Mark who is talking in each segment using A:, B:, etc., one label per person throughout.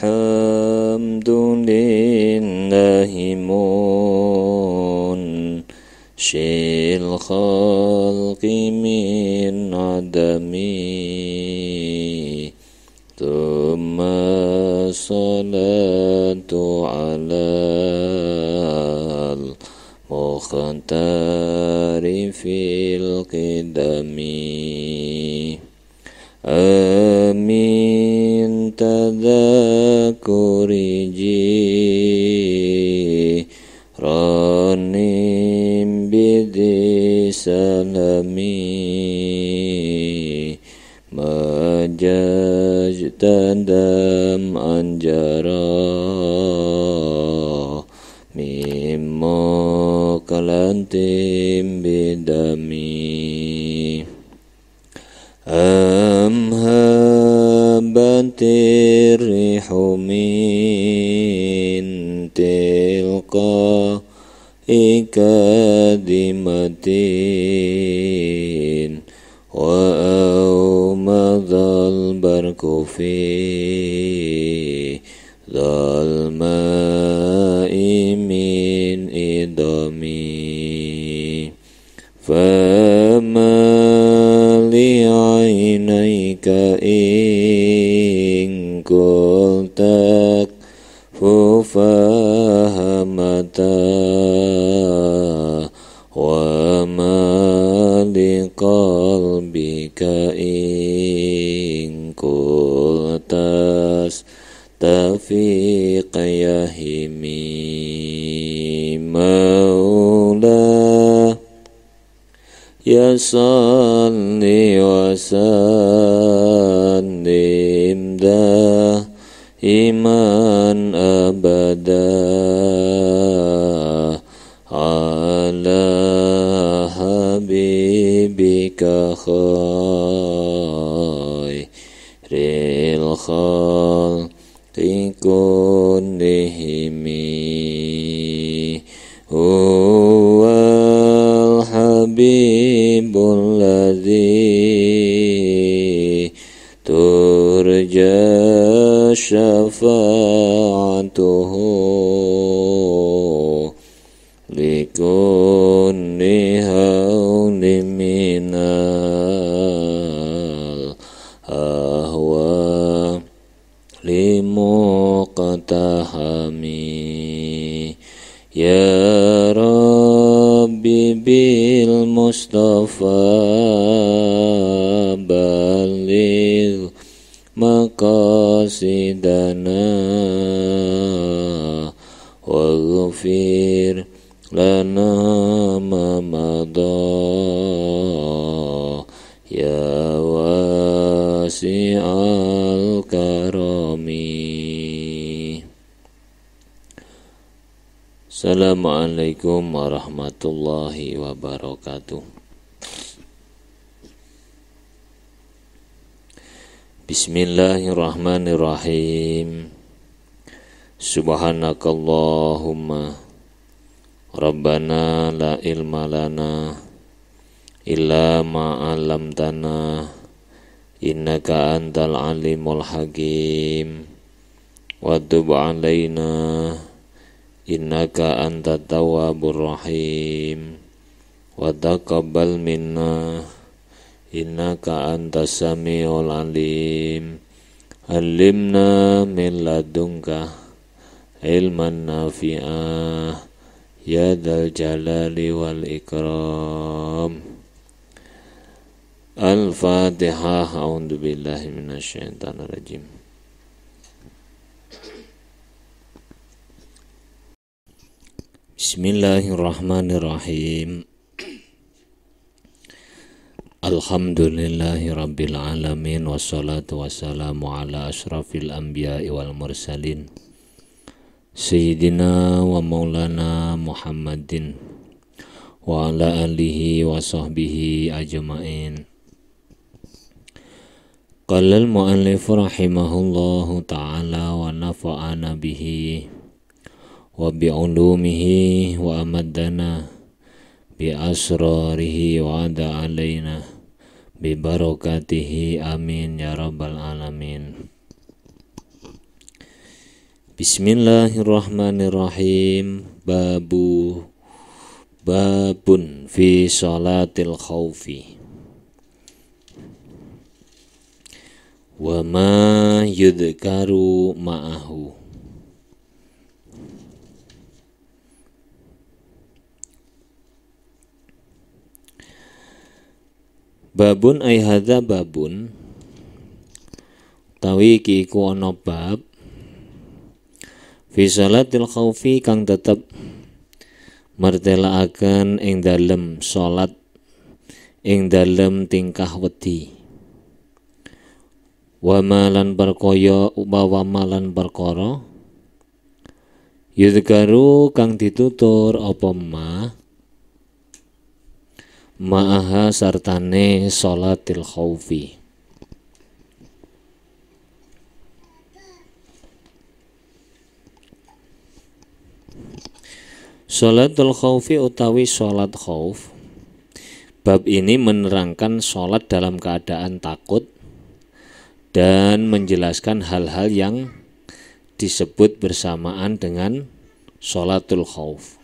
A: Alhamdulillahi munshil khalqi min adami Thumma salatu alal mukhtari fil qidami Amin tadhakuri jiranim bidhi salami Majajtadam anjara mimmo kalantim bidami Amhabatir rihu min tilqa ikadimatin wa awmadhal barku fi dhalma'i min idami fama li'ainaika in qultak fufahamata wa ma liqalbika in qultas tafiqa yahimi maula Ya salli wa sallim iman abada ala habibika khairil khalqi kullihimi huwal habibul ladzi turja syafa'atuhu likulli hawlin minal ahwa limuqtahami ya rabbi bil mustafa baligh maqasidana waghfir lana ma madha ya wasi'al karami. Assalamualaikum warahmatullahi wabarakatuh. Bismillahirrahmanirrahim. Subhanakallahumma Rabbana la ilma lana illa ma 'allamtana innaka antal alimul hakim wa tub 'alaina innaka antat tawwabur rahim wa taqabbal minna innaka antas samiul alim alimna min ladunka ilman nafi'ah ya dzal jalali wal ikram. Al-Fatihah. A'udzu billahi minasyaitonir rajim. Bismillahirrahmanirrahim. Alhamdulillahi rabbil alamin wassalatu wassalamu ala asyrafil anbiya'i wal mursalin Sayyidina wa maulana Muhammadin wa ala alihi wa sahbihi ajma'in. Qala al-mu'allif rahimahullahu ta'ala wa nafa'ana bihi wa bi'ulumihi wa amaddana bi asrarihi wa ada alaina bi barakatihi amin ya rabbal alamin. Bismillahirrahmanirrahim. Babun fi sholatil khawfi. Wa ma yudhkaru ma'ahu. Babun ay hadza babun tawi iki iku ana bab fi sholatil khaufi kang tetep martelaaken ing dalem salat ing dalem tingkah wedi. Wa malan perkaya upawa malan perkara yudhkaru kang ditutur apa ma'aha sartane sholatil khaufi. Sholatul khaufi utawi sholat khauf. Bab ini menerangkan sholat dalam keadaan takut dan menjelaskan hal-hal yang disebut bersamaan dengan sholatul khauf.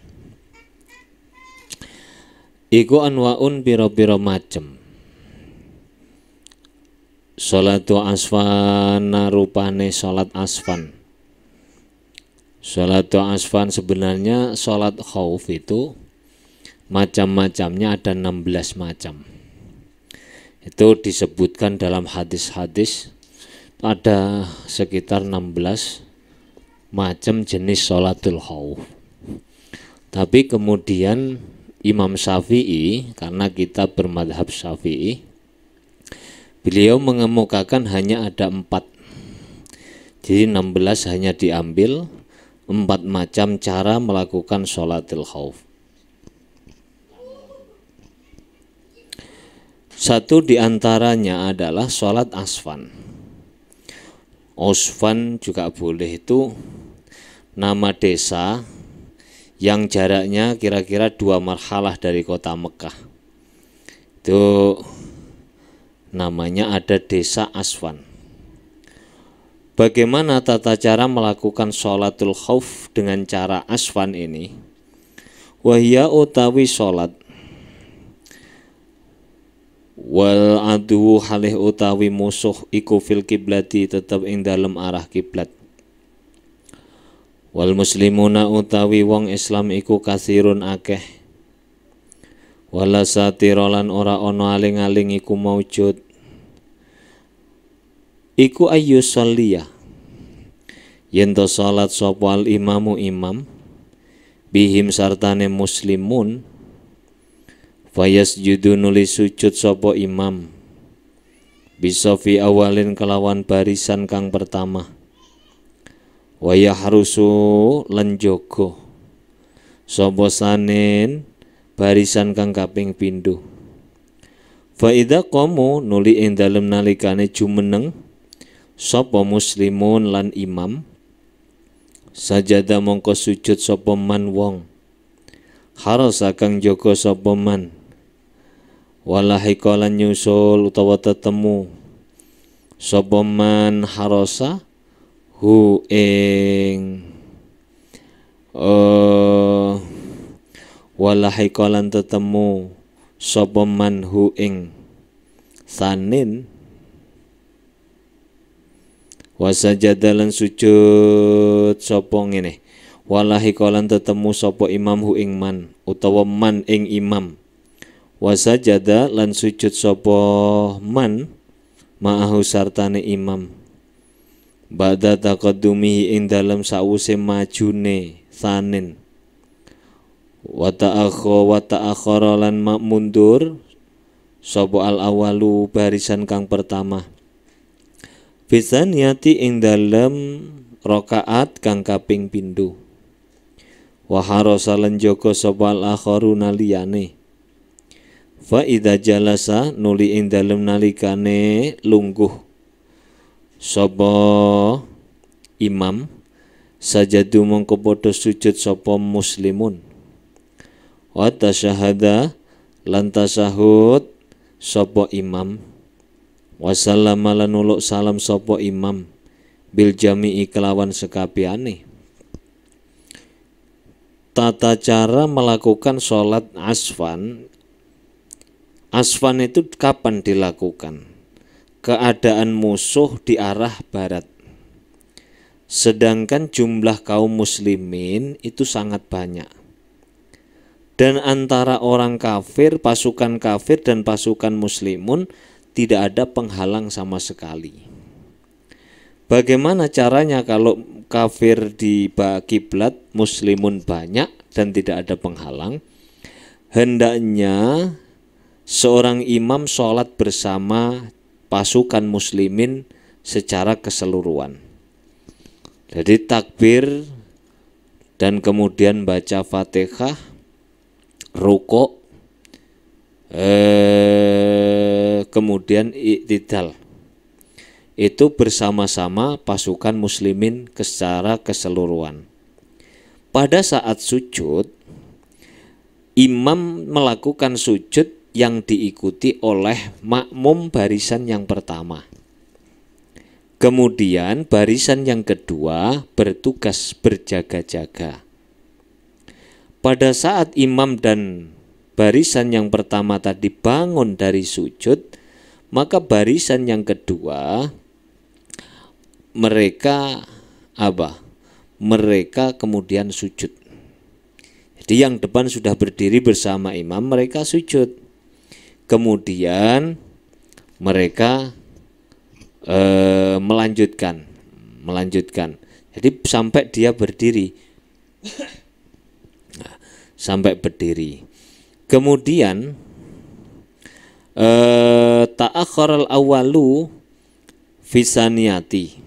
A: Iku anwaun piro-piro macem. Sholatu asfan rupane sholat asfan. Sholatu asfan sebenarnya sholat khauf itu macam-macamnya ada 16 macam. Itu disebutkan dalam hadis-hadis ada sekitar 16 macam jenis sholatul khauf. Tapi kemudian Imam Syafi'i, karena kita bermadhab Syafi'i, beliau mengemukakan hanya ada 4. Jadi 16 hanya diambil 4 macam cara melakukan sholatil khauf. Satu diantaranya adalah sholat asfan. Asfan juga boleh, itu nama desa yang jaraknya kira-kira 2 marhalah dari kota Mekah. Itu namanya ada desa Asfan. Bagaimana tata cara melakukan sholatul khauf dengan cara asfan ini? Wahya utawi sholat wal adu halih utawi musuh iku fil kiblati tetap ing dalem arah kiblat. Wal muslimuna utawi wong Islam iku kasirun akeh. Wala satirolan ora ana aling-aling iku maujud. Iku ayu sholiyah yen to salat sapa al imamu imam bihim sartane muslimun fayasjudu nuli sujud sapa imam bisa fi awalin kelawan barisan kang pertama. Wa yahrusu lan jaga sapa sanin barisan kang kaping pindho. Fa idza qamu nuli ing dalem nalikane jumeneng sapa muslimun lan imam sajada mongko sujud sapa man wong harasa kang jaga sapa man walahi kalan nyusul utawa tetemu sapa man harasa hu ing walahi kalan tetemu sapa man hu ing sanin wasajadalan sujud sapa ngene walahi kalan tetemu sapa imam hu ing man utawa man ing imam wasajada lan sujud sapa man ma'ahu sartane imam ba'da taqaddumi ing dalem sawuse majune sanin wa ta'akhkhara lan mundur sapa al awalu barisan kang pertama bisan yati ing dalem rakaat kang kaping pindho wa harasa lan jaga sapa al akharuna liyane fa idza jalasa nuli ing dalem nalikane lungguh sapa imam sajadu mongko padha sujud sapa muslimun wa tasyahada lan tasyahud sapa imam wa sallama lan nuluk salam sapa imam bil jami'i kelawan sekabiane. Tata cara melakukan sholat asfan. Asfan itu kapan dilakukan? Keadaan musuh di arah barat, sedangkan jumlah kaum muslimin itu sangat banyak, dan antara orang kafir, pasukan kafir dan pasukan muslimun tidak ada penghalang sama sekali. Bagaimana caranya kalau kafir di kiblat, muslimun banyak dan tidak ada penghalang? Hendaknya seorang imam sholat bersama pasukan muslimin secara keseluruhan. Jadi takbir dan kemudian baca Fatihah, rukuk, kemudian i'tidal. Itu bersama-sama pasukan muslimin secara keseluruhan. Pada saat sujud, imam melakukan sujud yang diikuti oleh makmum barisan yang pertama. Kemudian barisan yang kedua bertugas berjaga-jaga. Pada saat imam dan barisan yang pertama tadi bangun dari sujud, maka barisan yang kedua mereka kemudian sujud. Jadi yang depan sudah berdiri bersama imam, mereka sujud. Kemudian mereka melanjutkan. Jadi sampai dia berdiri. Sampai berdiri. Kemudian ta'akharal awwalu fisaniyati.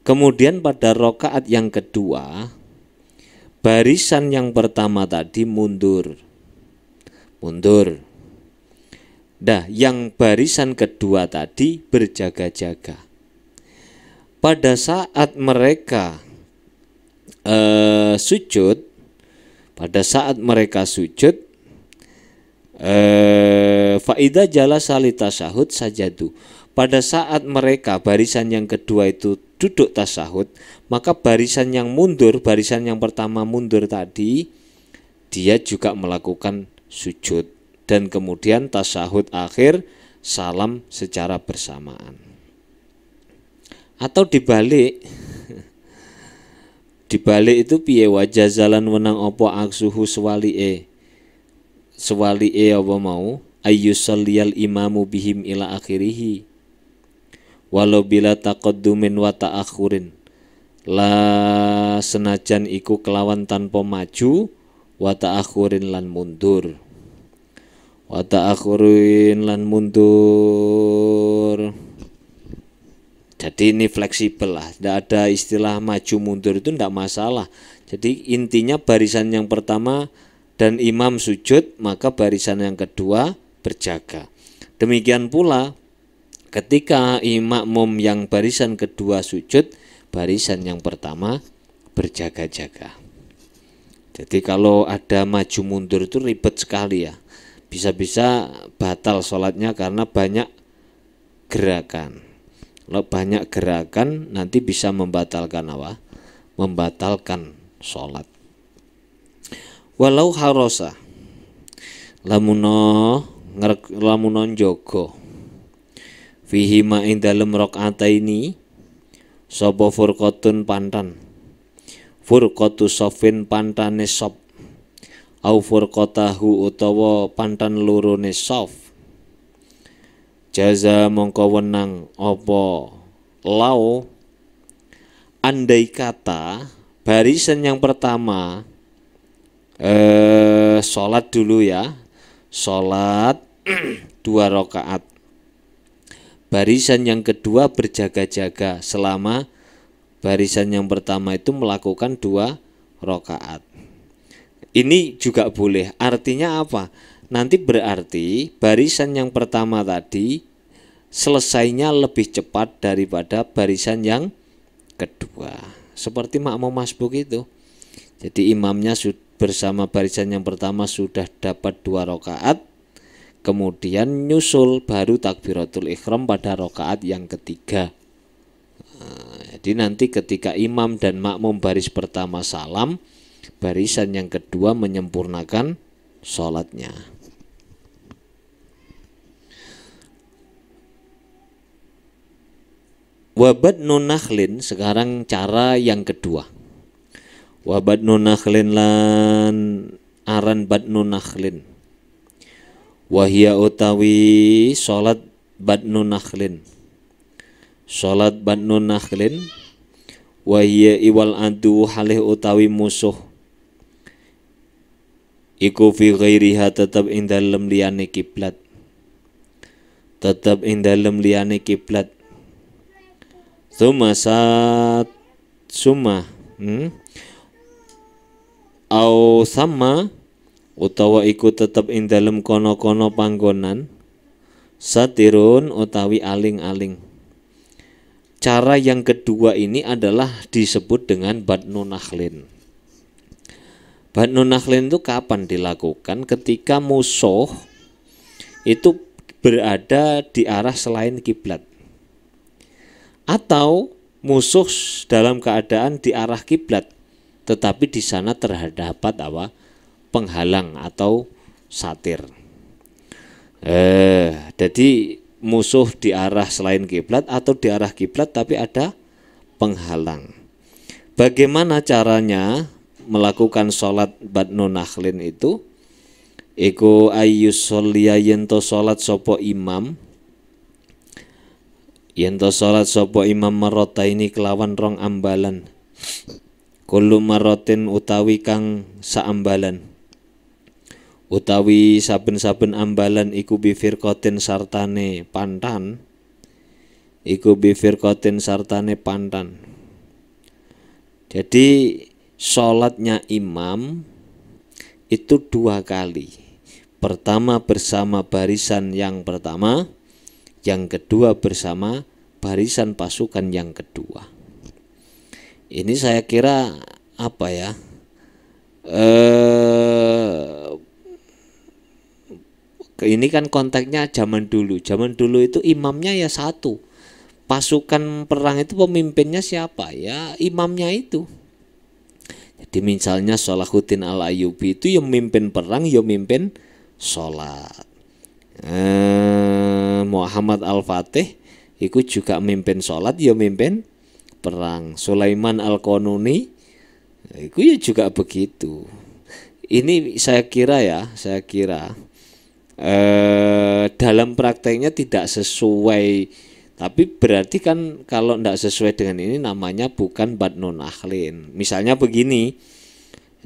A: Kemudian pada rakaat yang kedua, barisan yang pertama tadi mundur. Nah, yang barisan kedua tadi berjaga-jaga. Pada saat mereka sujud, faida jalasa litasahud sajadu. Pada saat mereka barisan yang kedua itu duduk tasahud, maka barisan yang pertama mundur tadi, dia juga melakukan sujud. Dan kemudian tasahud akhir, salam secara bersamaan. Atau dibalik itu piye, wajazalan wenang opo aksuhu swali'e apa mau ayyusalliyal imamu bihim ila akhirihi walau bila taqaddumin wa ta'akhurin, la senajan iku kelawan tanpa maju, wa ta'akhurin lan mundur. Jadi ini fleksibel lah, tidak ada istilah maju mundur, itu tidak masalah. Jadi intinya barisan yang pertama dan imam sujud, maka barisan yang kedua berjaga. Demikian pula ketika makmum yang barisan kedua sujud, barisan yang pertama berjaga-jaga. Jadi kalau ada maju mundur itu ribet sekali ya. Bisa-bisa batal sholatnya karena banyak gerakan. Kalau banyak gerakan nanti bisa membatalkan apa? Membatalkan sholat. Walau harosa lamunon jogo fihi ma ing dalem rakaataini sapa furqatun pantan, furqatu sofin pantane sop, au furqatahu utawa pantan lurune sof, jaza mongko wenang apa lau. Andai kata barisan yang pertama sholat dulu ya, sholat 2 rakaat, barisan yang kedua berjaga-jaga selama barisan yang pertama itu melakukan 2 rakaat. Ini juga boleh. Artinya apa? Nanti berarti barisan yang pertama tadi selesainya lebih cepat daripada barisan yang kedua. Seperti makmum masbuk itu. Jadi imamnya bersama barisan yang pertama sudah dapat 2 rakaat, kemudian nyusul baru takbiratul ihram pada rakaat yang ketiga. Jadi nanti ketika imam dan makmum baris pertama salam, barisan yang kedua menyempurnakan sholatnya. Wabat nunakhlin, sekarang cara yang kedua. Wabat nunakhlin lan aran bat nunakhlin. Wahia utawi sholat bat nunakhlin. Sholat bat nunakhlin. Wahia iwal adu halih utawi musuh. Iku fi ghairiha tetap ing dalem liyane kiblat. Tetap ing dalem liyane kiblat. Suma au sama utawa iku tetep ing dalem kono-kono panggonan satirun utawi aling-aling. Cara yang kedua ini adalah disebut dengan badnu nakhlin. Badnu nakhlin itu kapan dilakukan? Ketika musuh itu berada di arah selain kiblat, atau musuh dalam keadaan di arah kiblat, tetapi di sana terdapat apa? Penghalang atau satir. Jadi musuh di arah selain kiblat atau di arah kiblat tapi ada penghalang. Bagaimana caranya melakukan sholat badnu nakhlin itu? Iku ayyusolliya yento sholat sopo imam. Yento salat sapa imam marrotaini kelawan rong ambalan. Kullu marrotin utawi kang saambalan. Utawi saben-saben ambalan iku bifirqatin sartane pantan. Iku bifirqatin sartane pantan. Jadi salatnya imam itu 2 kali. Pertama bersama barisan yang pertama, yang kedua bersama barisan pasukan yang kedua. Ini saya kira apa ya? Ini kan konteksnya zaman dulu. Zaman dulu itu imamnya ya satu. Pasukan perang itu pemimpinnya siapa? Ya imamnya itu. Jadi misalnya Salahuddin Al-Ayyubi itu yang memimpin perang, yang memimpin sholat. Muhammad Al-Fatih itu juga memimpin sholat, ya memimpin perang. Sulaiman Al-Qanuni itu ya juga begitu. Ini saya kira dalam prakteknya tidak sesuai, tapi berarti kan kalau tidak sesuai dengan ini namanya bukan badnu nakhlin. Misalnya begini,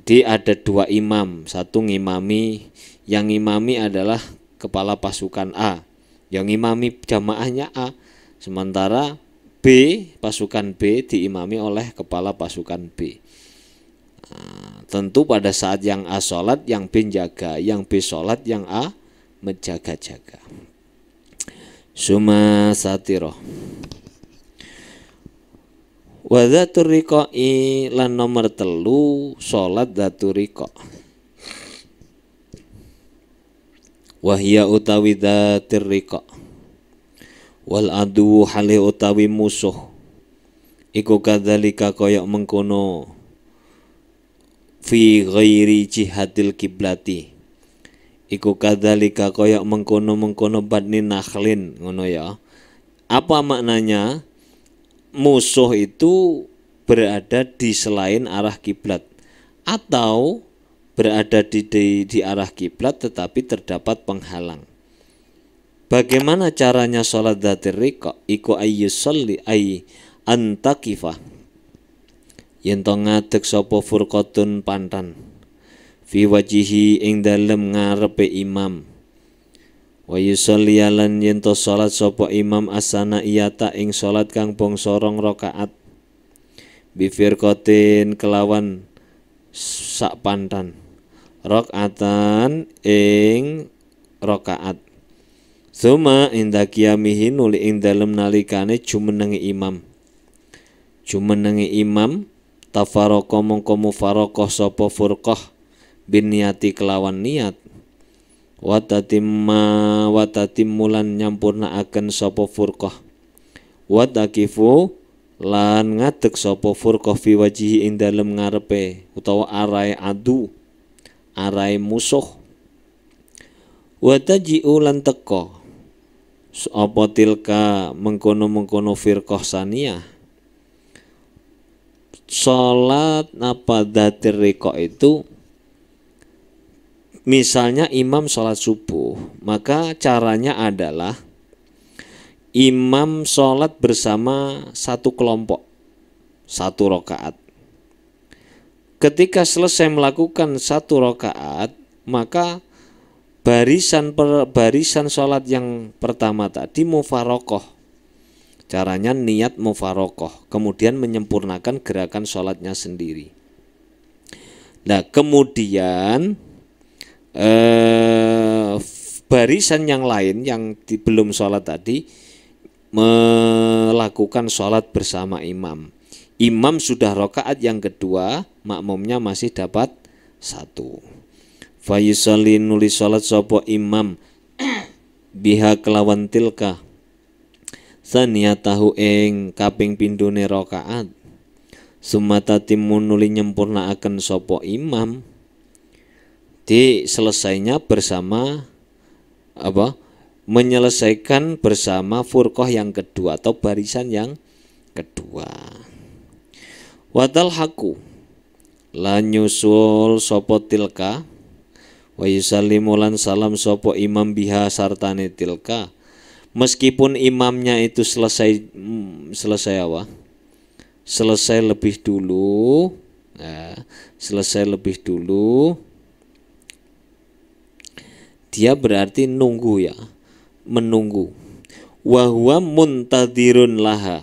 A: jadi ada 2 imam, satu ngimami, yang ngimami adalah kepala pasukan A, yang imami jamaahnya A, sementara B, pasukan B diimami oleh kepala pasukan B. Tentu pada saat yang A sholat, yang B jaga, yang B sholat, yang A menjaga-jaga. Suma satiroh. Wa dzatur riqai lan nomor 3 sholat dzatur riqa. Wahya utawi dzatir riqa. Wal adu hale utawi musuh. Iku kadzalika kaya mengkono fi ghairi jihadil kiblati. Iku kadzalika kaya mengkono badni nakhlin, ngono ya. Apa maknanya? Musuh itu berada di selain arah kiblat atau berada di arah kiblat tetapi terdapat penghalang. Bagaimana caranya sholat dzatir riqa? Iku ayyusolli ay antakifah. Yen to ngadeg sapa furqatun pantan fi wajihi ing dalem ngarepe imam. Wa yusolli lan yen to salat sapa imam asana iyata ing salat kang bangsa 2 rakaat bi firqatin kelawan sak pantan, rakaatan ing rakaat. Suma inda qiyamihi nuli ing dalem nalikane jumenenge imam. Jumenenge imam tafaraka mongko mufaraqah sapa furqah bin niyati kelawan niat. Watatimmulan nyampurnaaken sapa furqah. Watakifu lan ngadeg sapa furqah fi wajihi ing dalem ngarepe utawa arae adu arae musuh wa taji'u lan teka apa tilka mengkono-mengkono firqah saniyah salat apa dzatir riqa itu misalnya imam salat subuh, maka caranya adalah imam sholat bersama satu kelompok, satu rakaat. Ketika selesai melakukan satu rakaat, maka barisan sholat yang pertama tadi mufarokoh. Caranya niat mufarokoh, kemudian menyempurnakan gerakan sholatnya sendiri. Nah, kemudian barisan yang lain yang belum sholat tadi melakukan sholat bersama imam. Imam sudah rakaat yang kedua, makmumnya masih dapat satu. Fayusalli nulis sholat sopo imam biha kelawan tilka saniyatahu ing kaping pindhone rakaat. Sumata timun nuli nyempurnaaken sopo imam di selesainya bersama menyelesaikan bersama furqah yang kedua atau barisan yang kedua. Wadal haku lan nyusul sopo tilka wa yusallimu lan salam sopo imam biha sartane tilka, meskipun imamnya itu selesai lebih dulu, dia berarti nunggu ya, menunggu. Wa huwa muntadirun laha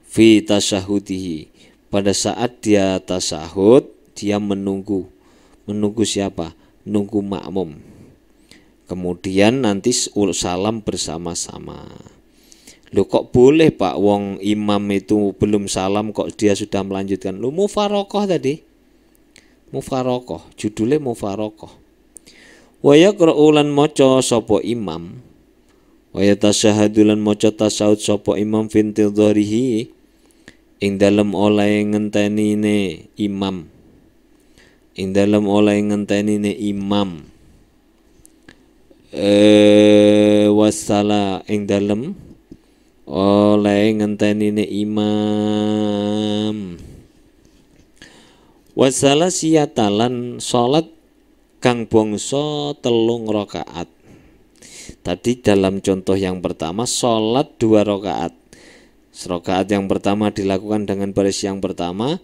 A: fi tasyahudihi, pada saat dia tasyahud dia menunggu siapa? Nunggu makmum. Kemudian nanti salam bersama-sama. Loh kok boleh Pak, wong imam itu belum salam kok dia sudah melanjutkan? Lu mufarokoh tadi, mufarokoh, judulnya mufarokoh. Wa yaqra'u lan maca sapa imam wa yatasyahadu lan maca tasyahud sapa imam fi intidharihi ing dalem oleh ngentenine imam, wasala ing dalem oleh ngentenine imam, wasala siyatalan salat kang bangsa telung rakaat. Tadi dalam contoh yang pertama sholat 2 rakaat. Rakaat yang pertama dilakukan dengan baris yang pertama,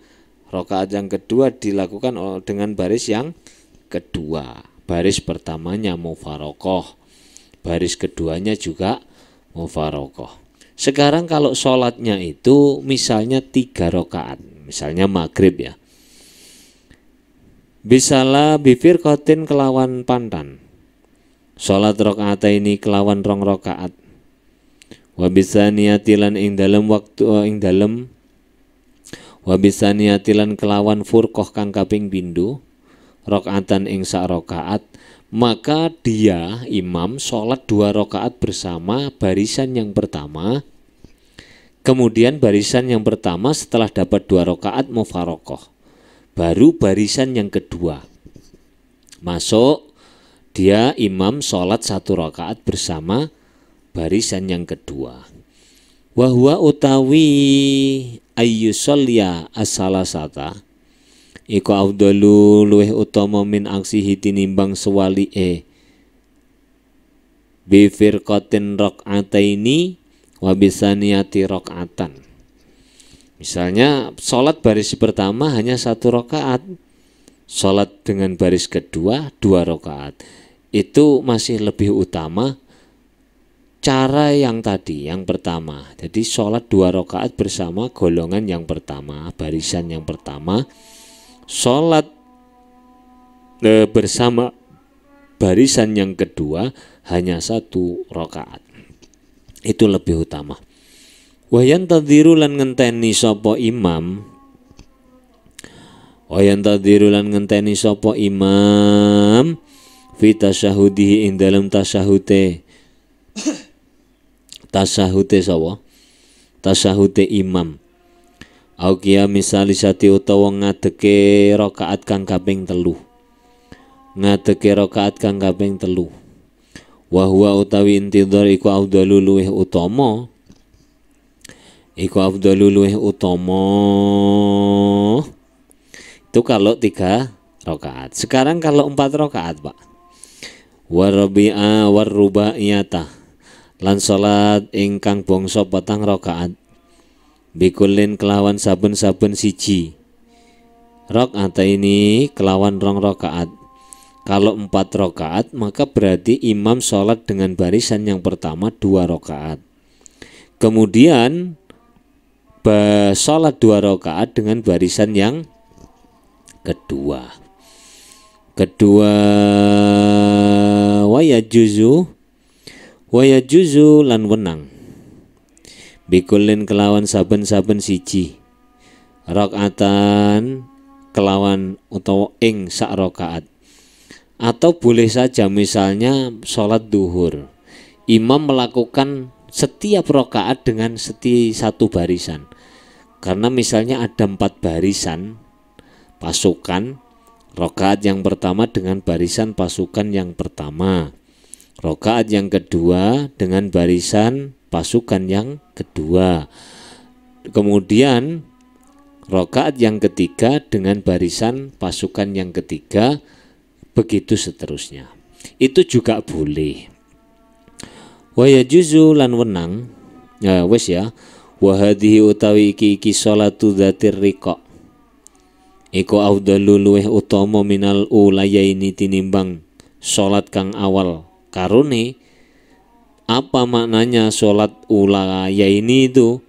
A: rakaat yang kedua dilakukan dengan baris yang kedua. Baris pertamanya mufarokoh, baris keduanya juga mufarokoh. Sekarang kalau sholatnya itu misalnya 3 rakaat, misalnya maghrib ya, bisalah bifirqatin kelawan pantan, sholat rakaat ini kelawan 2 rakaat. Wa bisaniyatilan ing dalem kelawan furqah kang kaping pindho rakaatan ing sak rakaat, maka dia imam sholat 2 rakaat bersama barisan yang pertama. Kemudian barisan yang pertama setelah dapat 2 rakaat mufarokoh, baru barisan yang kedua masuk, dia imam sholat 1 rakaat bersama barisan yang kedua. Wahwa utawi ayyusolya as-salasata iku afdalu luweh utama min aksihi tinimbang sewalike bi firqatin rakaataini wa bisaniyati rakaatan. Misalnya sholat baris pertama hanya 1 rakaat, sholat dengan baris kedua 2 rakaat, itu masih lebih utama cara yang tadi, yang pertama. Jadi sholat 2 rakaat bersama golongan yang pertama, barisan yang pertama, sholat bersama barisan yang kedua hanya 1 rakaat, itu lebih utama. Wayan tadhiru lan ngenteni sapa imam, fi tasyahudihi ing dalam tasyahude sapa? Tasyahude imam. Au qiyamis salisati utawa ngadeke rakaat kang kaping 3. Ngadeke rakaat kang kaping 3. Wa huwa utawi intidhar iku afdalu luweh utama. Iku afdalu luweh utama. Itu kalau 3 rakaat. Sekarang kalau 4 rakaat, Pak. Warabi'a warrubaiyata lan salat ingkang bangsa 4 rakaat. Bikulin kelawan saben-saben siji. Rakaat ini kelawan 2 rakaat. Kalau 4 rakaat maka berarti imam sholat dengan barisan yang pertama 2 rakaat. Kemudian sholat 2 rakaat dengan barisan yang kedua. Wayajuzu lan wenang. Bikulin kelawan saben-saben siji. Rakaatan kelawan utawa ing sak rakaat. Atau boleh saja misalnya sholat duhur, imam melakukan setiap rakaat dengan satu barisan. Karena misalnya ada 4 barisan pasukan, rakaat yang pertama dengan barisan pasukan yang pertama, rakaat yang kedua dengan barisan pasukan yang kedua, kemudian rakaat yang ketiga dengan barisan pasukan yang ketiga, begitu seterusnya. Itu juga boleh. Wa yajuzu lan wenang. Ya wis ya. Wa hadhihi utawi iki sholatu dzatir riqa. Iku afdalu luweh utama minal ulayaini tinimbang salat kang awal karone. Apa maknanya sholat ulayaini itu?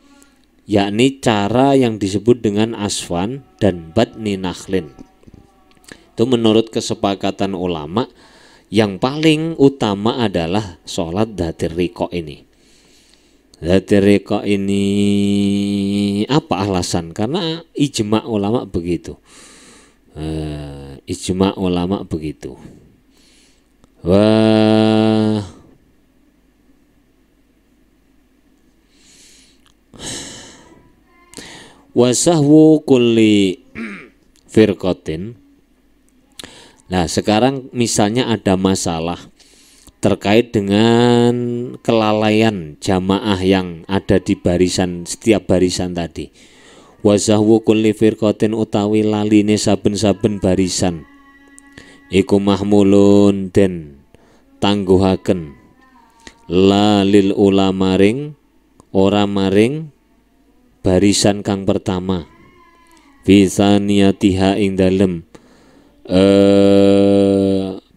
A: Yakni cara yang disebut dengan asfan dan batni nakhlin. Itu menurut kesepakatan ulama yang paling utama adalah sholat dzatir riqa ini. Dzatir riqa ini apa alasan? Karena ijma ulama begitu. Ijma ulama begitu. Wasahwu kulli firqatin. Nah sekarang misalnya ada masalah terkait dengan kelalaian jamaah yang ada di barisan, setiap barisan tadi. Wasahwu kulli firqatin utawi laline saben-saben barisan iku mahmulun den tangguhaken la lil ulama ring ora maring barisan kang pertama bisa niyatiha ing dalem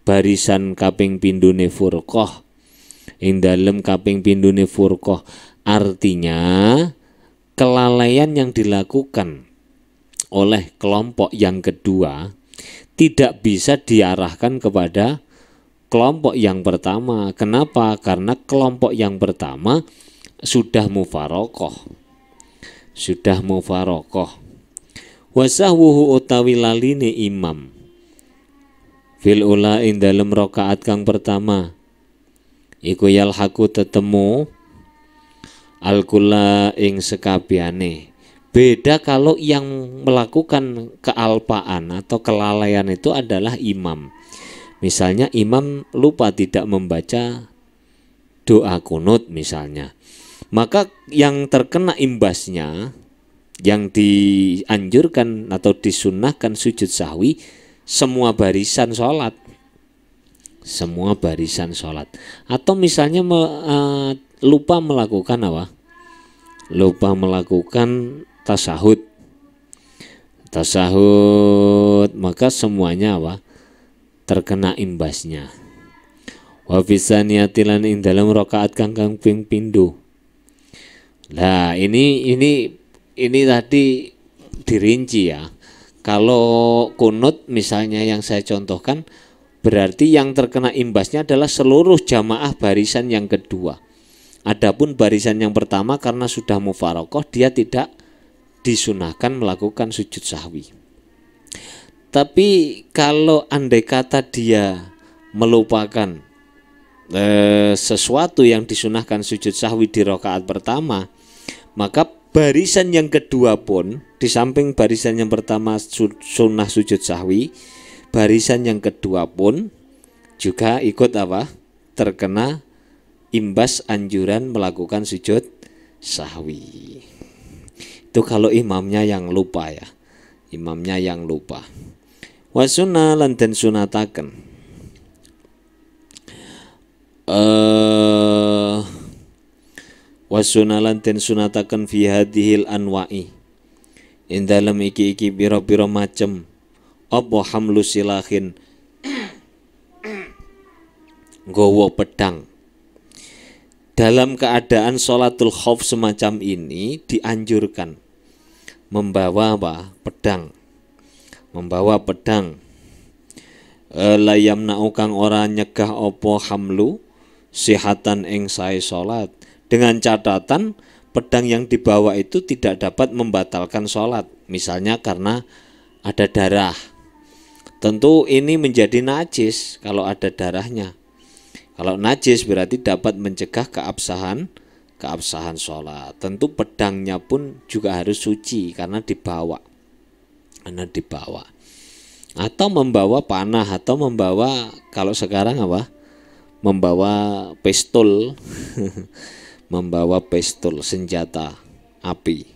A: barisan kaping pindune furqah, ing dalem kaping pindune furqah. Artinya kelalaian yang dilakukan oleh kelompok yang kedua tidak bisa diarahkan kepada kelompok yang pertama. Kenapa? Karena kelompok yang pertama sudah mufarokoh. Wasahwuhu utawi laline imam fil ula ing dalem rakaat kang pertama iku yalhaqu tetemu al-kula ing sekabiane. Beda kalau yang melakukan kealpaan atau kelalaian itu adalah imam. Misalnya imam lupa tidak membaca doa kunut misalnya, maka yang terkena imbasnya, yang dianjurkan atau disunnahkan sujud sahwi semua barisan sholat. Atau misalnya lupa melakukan apa? Lupa melakukan tasahud, maka semuanya apa? Terkena imbasnya. Wa fisaniyatilan ing dalam rakaat kang ping pindho. Nah, ini tadi dirinci ya. Kalau kunut misalnya yang saya contohkan, berarti yang terkena imbasnya adalah seluruh jamaah barisan yang kedua. Adapun barisan yang pertama karena sudah mufarokoh, dia tidak disunahkan melakukan sujud sahwi. Tapi kalau andai kata dia melupakan sesuatu yang disunahkan sujud sahwi di rakaat pertama, maka barisan yang kedua pun di samping barisan yang pertama sunnah sujud sahwi, barisan yang kedua pun juga ikut apa? Terkena imbas anjuran melakukan sujud sahwi. Itu kalau imamnya yang lupa ya. Imamnya yang lupa. Wa sunnah lan den sunataken. Wa sunnah lan den sunataken fi hadhil anwa'i. Ing dalem iki pira-pira macem apa hamlu silahin nggawa pedang. Dalam keadaan sholatul khauf semacam ini dianjurkan membawa apa? Pedang. Membawa pedang. Layam naukang ora nyegah opo hamlu sihatan ing sae sholat. Dengan catatan pedang yang dibawa itu tidak dapat membatalkan sholat. Misalnya karena ada darah. Tentu ini menjadi najis kalau ada darahnya. Kalau najis berarti dapat mencegah keabsahan sholat. Tentu pedangnya pun juga harus suci karena dibawa. Atau membawa panah, atau membawa, kalau sekarang apa? Membawa pistol. Membawa pistol, senjata api.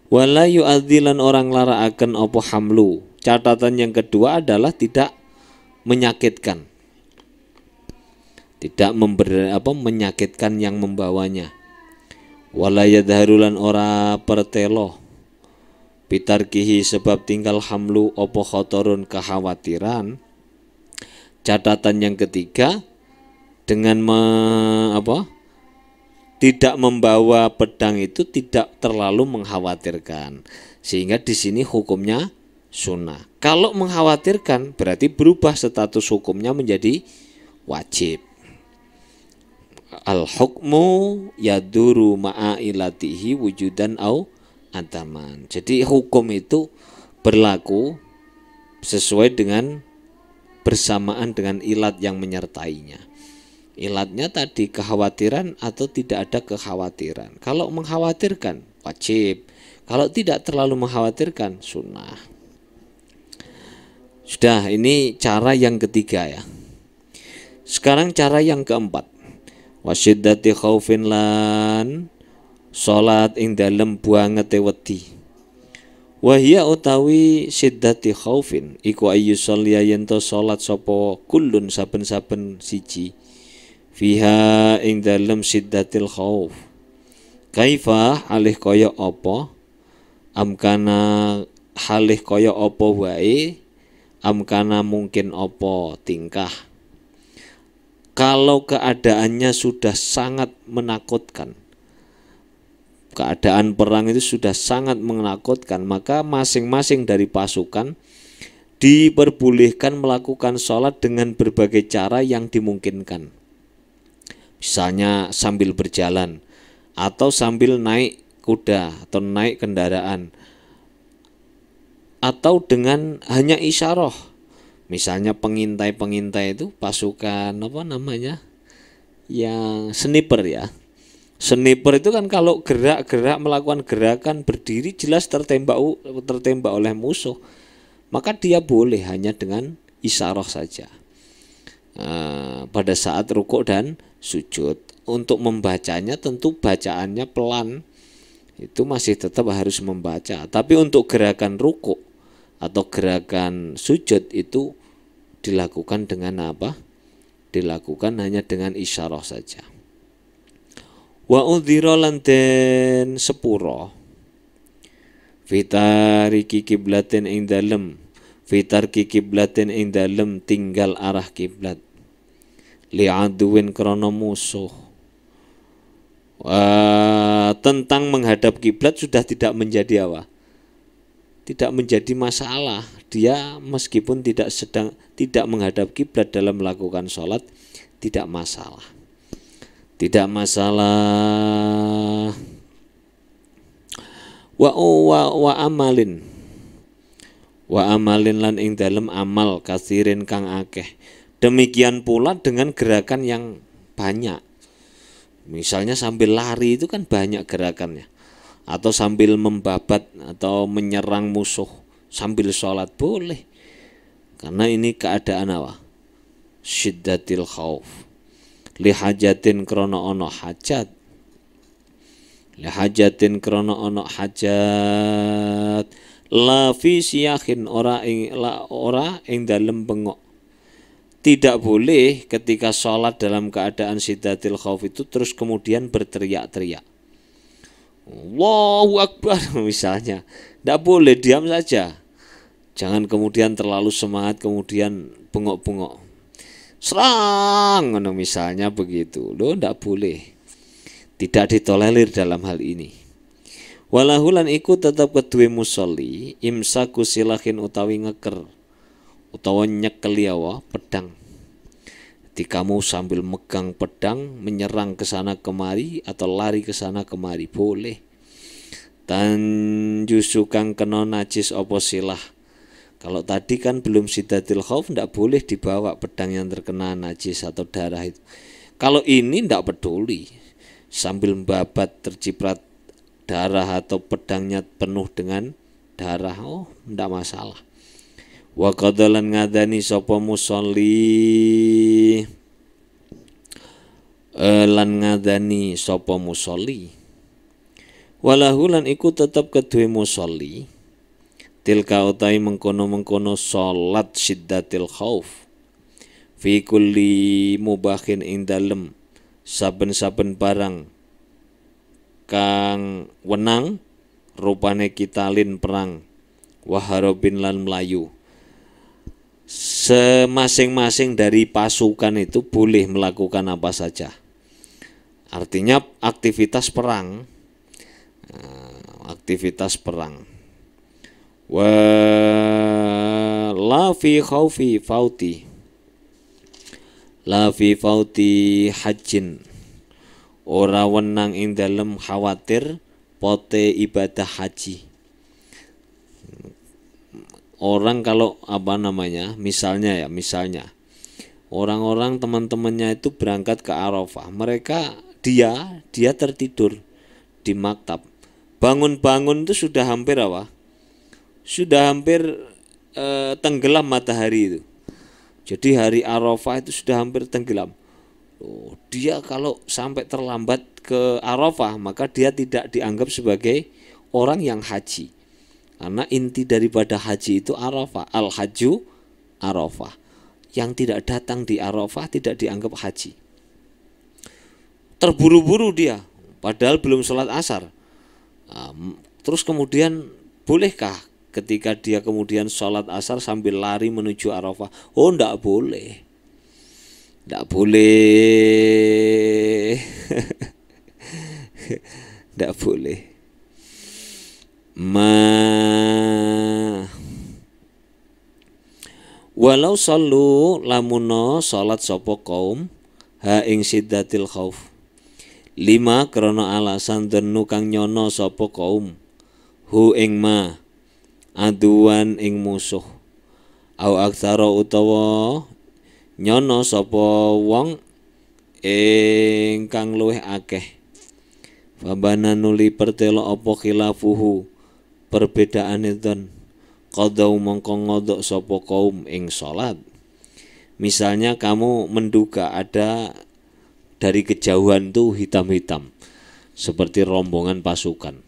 A: Wala yu'adzilan orang laraaken apa hamlu. Catatan yang kedua adalah tidak menyakitkan. Tidak menyakitkan yang membawanya. Wala yadharulan ora pertelo pitarkihi sebab tinggal hamlu opo khotorun kekhawatiran. Catatan yang ketiga dengan tidak membawa pedang itu tidak terlalu mengkhawatirkan, sehingga di sini hukumnya sunnah. Kalau mengkhawatirkan berarti berubah status hukumnya menjadi wajib. Al-hukmu yaduru ma'ilatihi wujudan au adaman. Jadi hukum itu berlaku sesuai dengan bersamaan dengan ilat yang menyertainya. Ilatnya tadi kekhawatiran atau tidak ada kekhawatiran. Kalau mengkhawatirkan wajib, kalau tidak terlalu mengkhawatirkan sunnah. Sudah, ini cara yang ketiga ya. Sekarang cara yang keempat. Wasyiddati khaufin lan salat ing dalem buangete wedi. Wa hiya utawi syiddati khaufin iku ayu sholya yen to salat sapa kullun saben-saben siji fiha ing dalem syiddatil khauf. Kaifa alih kaya apa? Amkana halih kaya apa wae? Amkana mungkin apa tingkah? Kalau keadaannya sudah sangat menakutkan, keadaan perang itu sudah sangat menakutkan, maka masing-masing dari pasukan diperbolehkan melakukan sholat dengan berbagai cara yang dimungkinkan. Misalnya sambil berjalan, atau sambil naik kuda atau naik kendaraan, atau dengan hanya isyarah. Misalnya pengintai itu pasukan yang sniper ya. Sniper itu kan kalau gerak-gerak melakukan gerakan berdiri jelas tertembak oleh musuh, maka dia boleh hanya dengan isyarah saja. Pada saat rukuk dan sujud, untuk membacanya tentu bacaannya pelan, itu masih tetap harus membaca. Tapi untuk gerakan rukuk atau gerakan sujud itu dilakukan dengan apa? Dilakukan hanya dengan isyarah saja. Wa udhira lan den sepura fitariki kiblatin ing dalem tinggal arah kiblat li'aduwin krana musuh. Tentang menghadap kiblat sudah tidak menjadi apa? Tidak menjadi masalah. Dia meskipun tidak menghadap kiblat dalam melakukan sholat, tidak masalah. Tidak masalah. Wa amalin lan ing dalem amal kasirin kang akeh. Demikian pula dengan gerakan yang banyak. Misalnya sambil lari itu kan banyak gerakannya. atau sambil membabat atau menyerang musuh sambil sholat boleh, karena ini keadaan apa? Syiddatil khauf. Lihajatin krono ono hajat, lihajatin krono ono hajat, la fi siyahin ora ing dalem bengok. Tidak boleh ketika sholat dalam keadaan syiddatil khauf itu terus kemudian berteriak-teriak. Allahu Akbar misalnya. Tidak boleh, diam saja. Jangan kemudian terlalu semangat kemudian bengok-bengok. Serang misalnya begitu. Loh, tidak boleh. Tidak ditolerir dalam hal ini. Walahulan iku tetap kedue musolli imsaku silahin utawi ngeker utawa nyekeli pedang. Jadi kamu sambil megang pedang menyerang ke sana kemari atau lari ke sana kemari boleh. Tanjusu kang kena najis apa silah. Kalau tadi kan belum syiddatil khauf, tidak boleh dibawa pedang yang terkena najis atau darah itu. Kalau ini tidak peduli, sambil membabat terciprat darah atau pedangnya penuh dengan darah, oh tidak masalah. Wa qadalan ngadani sapa musolli lan ngadani sapa musolli walahu lan iku tetep kedue musolli tilka utai mengkono-mengkono salat syiddatil khauf fi kulli mubahin ing dalem saben-saben barang kang wenang rupane kitalin perang waharobin lan melayu. Semasing-masing dari pasukan itu boleh melakukan apa saja. Artinya aktivitas perang. Aktivitas perang. Wa la fi khaufi fauti. La fi fauti hajjin. Ora wenang ing dalem khawatir pote ibadah haji. Orang kalau misalnya orang-orang teman-temannya itu berangkat ke Arafah, dia tertidur di maktab, bangun-bangun itu sudah hampir tenggelam matahari itu. Jadi hari Arafah itu sudah hampir tenggelam. Dia kalau sampai terlambat ke Arafah, maka dia tidak dianggap sebagai orang yang haji. Karena inti daripada haji itu Arafah, al-hajju Arafah. Yang tidak datang di Arafah tidak dianggap haji. Terburu-buru dia, padahal belum sholat asar. Terus kemudian bolehkah ketika dia kemudian sholat asar sambil lari menuju Arafah? Oh, tidak boleh. Tidak boleh. Tidak boleh. Walau sallu lamuno salat sapa kaum ha ing syiddatil khauf. 5 krana alasan denu kang nyono sapa kaum hu ing ma aduan ing musuh. Au aksara utawa nyono sapa wong ingkang luwih akeh. Fabana nuli pertelo apa khilafuhu perbedaan itu qadau mongko ngodok sapa kaum ing salat. Misalnya kamu menduga ada dari kejauhan tuh hitam-hitam seperti rombongan pasukan.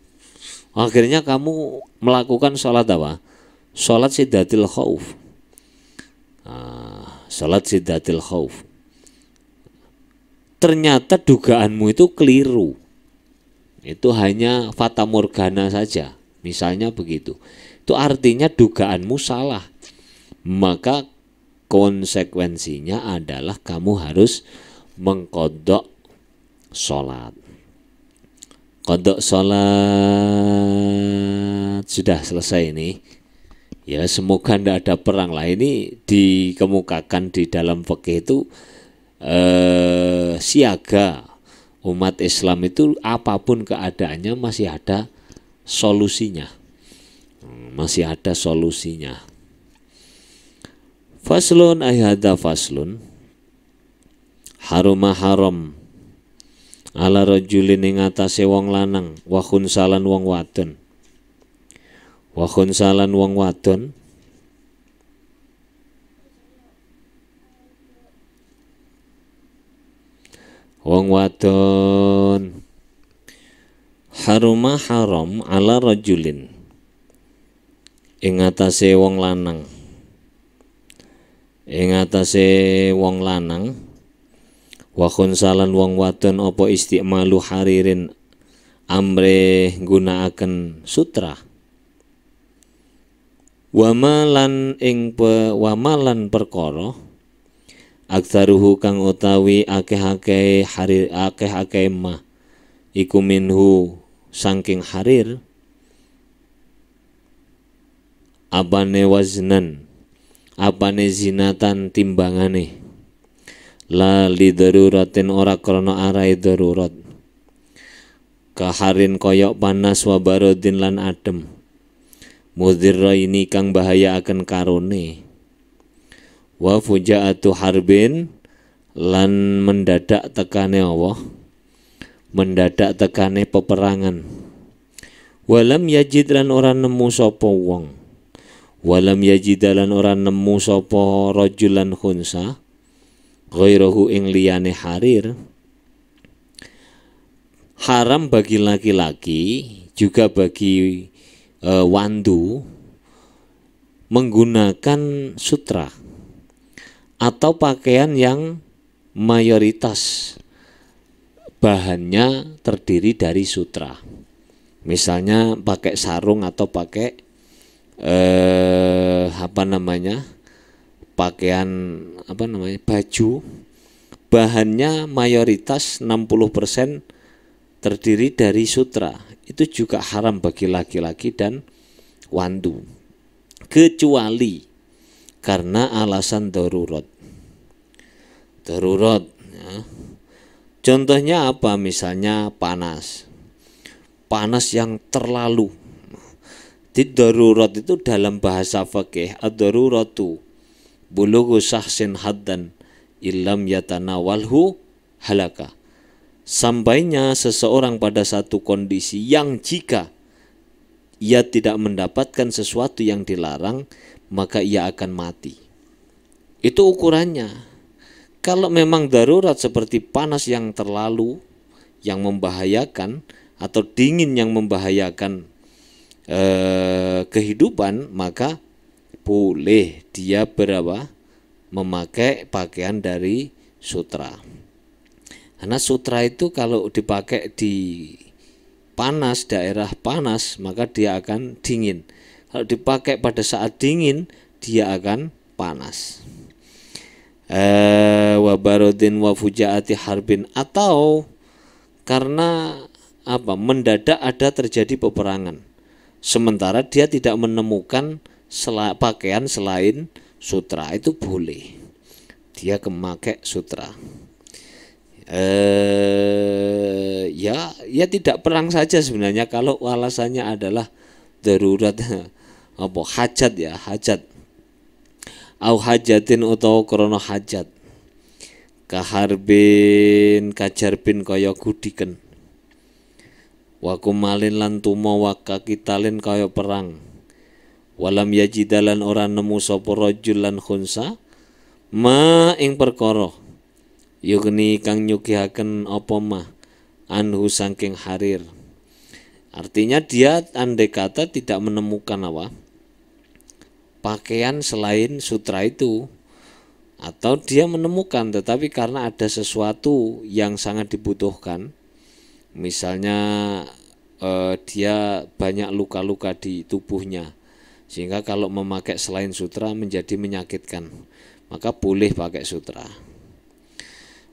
A: Akhirnya kamu melakukan salat apa? Salat syiddatil khauf. Salat syiddatil khauf. Ternyata dugaanmu itu keliru. Itu hanya fata morgana saja. Misalnya begitu. Itu artinya dugaanmu salah. Maka konsekuensinya adalah kamu harus mengqadha sholat. Qadha sholat sudah selesai ini. Ya, semoga tidak ada perang lah. Ini dikemukakan di dalam fikih itu siaga. Umat Islam itu apapun keadaannya masih ada solusinya. Masih ada solusinya. Faslun ayhada faslun haruma haram ala rajulin ing atase wong lanang wa khunsalan wong wadon. Wa khunsalan wong wadon haruma haram ala rajulin ing atase wong lanang wa khunsalan wong wadon apa istimalu haririn amre nggunakaken sutra wamalan perkara aksaruhu kang utawi akeh-akeh harir akeh-akeh mah iku minhu saking harir abane waznan apane zinatan timbangane la li daruratin ora krana arahe darurat kaharin koyok panas wa barodin lan adem mudhirra ini kang bahaya akan karone wa fujaatu harbin lan mendadak tekane Allah mendadak tekane peperangan walam yajid lan ora nemu sapa wong walam yajid lan ora nemu sapa rajulan khunsa ghairahu ing liyane harir haram bagi laki-laki juga bagi wandu menggunakan sutra atau pakaian yang mayoritas bahannya terdiri dari sutra. Misalnya pakai sarung atau pakai baju bahannya mayoritas 60% terdiri dari sutra. Itu juga haram bagi laki-laki dan wandu kecuali karena alasan darurat ya. Contohnya apa? Misalnya panas yang terlalu. Di darurat itu dalam bahasa fikih ad-daruratu bulughu syahsin haddan illam yatanawalhu halaka. Sampainya seseorang pada satu kondisi yang jika ia tidak mendapatkan sesuatu yang dilarang maka ia akan mati. Itu ukurannya. Kalau memang darurat seperti panas yang terlalu yang membahayakan atau dingin yang membahayakan kehidupan, maka boleh dia memakai pakaian dari sutra. Karena sutra itu kalau dipakai di panas, daerah panas, maka dia akan dingin. Kalau dipakai pada saat dingin, dia akan panas. Wa barodin wa fujaati harbin, atau karena mendadak ada terjadi peperangan, sementara dia tidak menemukan pakaian selain sutra, itu boleh dia memakai sutra. Ya tidak perang saja sebenarnya kalau alasannya adalah darurat hajat au hajatin utawa krana hajat kaharbin kajarbin kaya gudiken wa kumalin lan tuma wa kakitalin kaya perang walam yajidalan ora nemu sapa rajul lan khunsa ma ing perkara yugni kang nyugihaken apa mah anhu saking harir. Artinya dia andai kata tidak menemukan pakaian selain sutra itu, atau dia menemukan tetapi karena ada sesuatu yang sangat dibutuhkan, misalnya dia banyak luka-luka di tubuhnya sehingga kalau memakai selain sutra menjadi menyakitkan, maka boleh pakai sutra.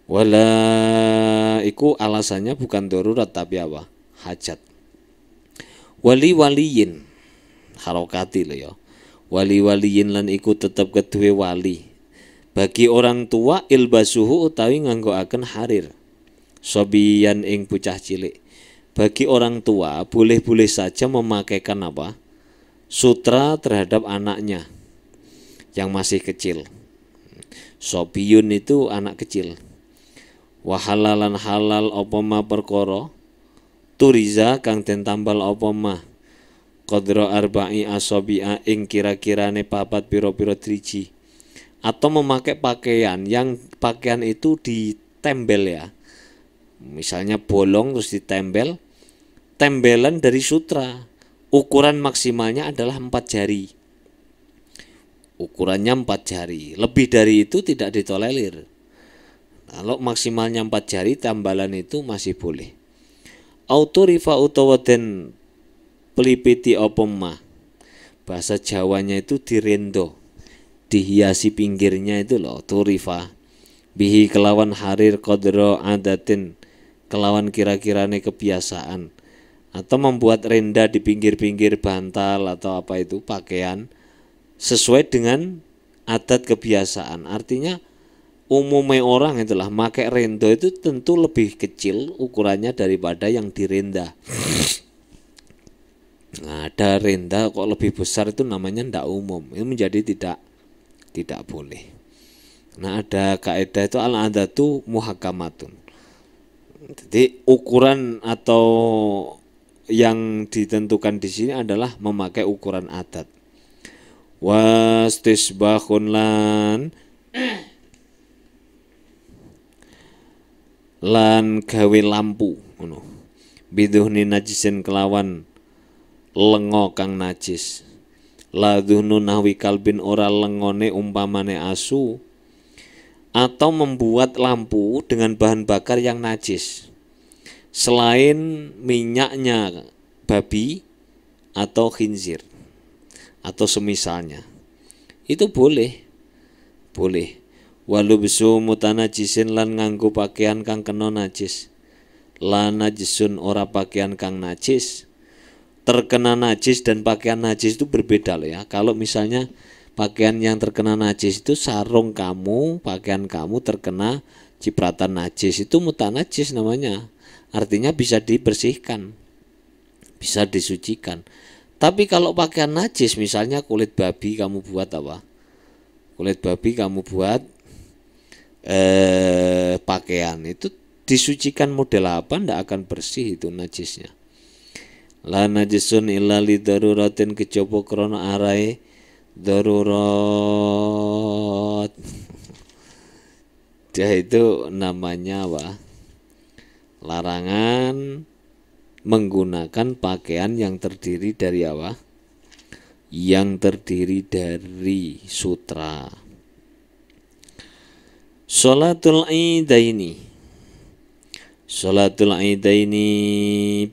A: Wala iku alasannya bukan darurat tapi hajat. Wali-waliyin harokati lho ya. Wali-waliyin lan iku tetep keduwe wali. Bagi orang tua ilbasuhu utawi nganggokaken harir. Sobiyan ing bocah cilik. Bagi orang tua boleh-boleh saja memakaikan sutra terhadap anaknya yang masih kecil. Sobiyun itu anak kecil. wa halalan halal apa ma perkara turiza kang den tambal apa ma qadra arba'i asabi'a ing kira-kirane papat pira-pira driji, atau memakai pakaian yang pakaian itu ditembel ya, misalnya bolong terus ditembel, tembelan dari sutra, ukuran maksimalnya adalah 4 jari, ukurannya 4 jari, lebih dari itu tidak ditolerir. Kalau maksimalnya 4 jari tambalan itu masih boleh. Autorifa utawa den pelipiti opoma, bahasa Jawanya itu direndo, dihiasi pinggirnya itu loh, turifa bihi kelawan harir qadra adatin kelawan kira-kirane kebiasaan, atau membuat renda di pinggir-pinggir bantal atau apa itu pakaian sesuai dengan adat kebiasaan. Artinya umumnya orang itulah pakai rendo itu tentu lebih kecil ukurannya daripada yang direnda. Nah, ada renda kok lebih besar itu namanya ndak umum, itu menjadi tidak boleh. Nah, ada kaidah itu al-adatu muhakamatun. Jadi ukuran atau yang ditentukan di sini adalah memakai ukuran adat. Wastisbahun lan gawe lampu ngono. Biduhni najisin kelawan lengo kang najis. Ladhunu nahwi kalbin ora lengone umpamane asu, atau membuat lampu dengan bahan bakar yang najis selain minyaknya babi atau khinzir atau semisalnya, itu boleh. Walubsu mutanajisin lan nganggo pakaian kang kena najis. Lan najisun ora pakaian kang najis. Terkena najis dan pakaian najis itu berbeda loh ya. Kalau misalnya pakaian yang terkena najis itu sarung kamu, pakaian kamu terkena cipratan najis, itu mutanajis namanya. Artinya bisa dibersihkan, bisa disucikan. Tapi kalau pakaian najis, misalnya kulit babi kamu buat apa? Kulit babi kamu buat pakaian, itu disucikan model apa ndak akan bersih itu najisnya. La najisun illa li daruratin kejaba krana arahe darurat. Dia itu namanya apa? Larangan menggunakan pakaian yang terdiri dari apa? Yang terdiri dari sutra. Sholatul Idaini. Sholatul Idaini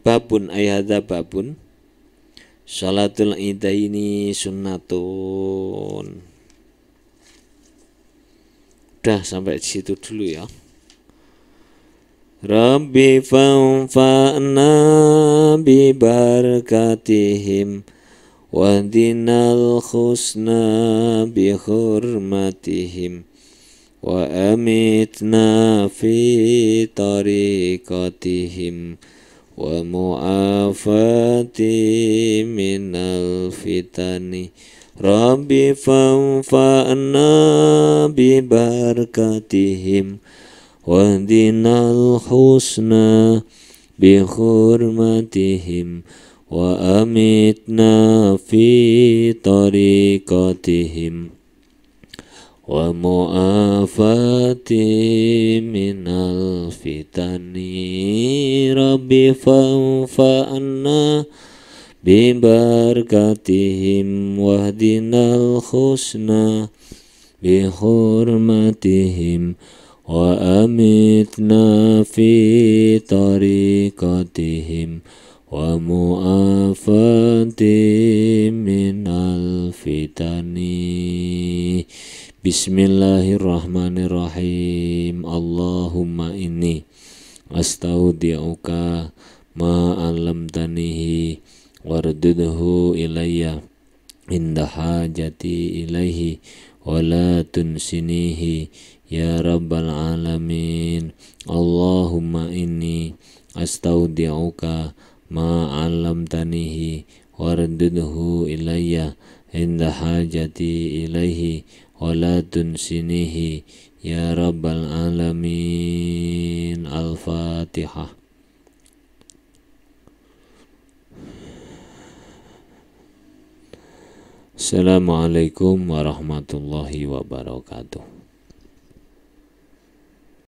A: babun ayhada babun. Sholatul Idaini sunnatun. Udah sampai di situ dulu ya. Rabbi fanfa'na bi barakatihim wahdinal husna bi hurmatihim wa amitna fi tariqatihim wa mu'afati minal fitani. Rabbi fanfa'na bi barakatihim wahdinal husna bi hurmatihim wa amitna fi tariqatihim wa mu'afati minal fitani. Rabbi fanfa'na bi barakatihim wahdinal husna bi hurmatihim wa amitna fi tariqatihim wa mu'afati minal fitani. Bismillahirrahmanirrahim. Allahumma inni astaudi'uka ma 'allamtanihi wardudhu ilayya inda hajati ilaihi wa la tunsinihi ya rabbal alamin. Allahumma inni astaudi'uka ma 'allamtanihi wardudhu ilayya inda hajati ilaihi wa la tunsinihi ya rabbal alamin. Al-Fatihah. Assalamualaikum warahmatullahi wabarakatuh.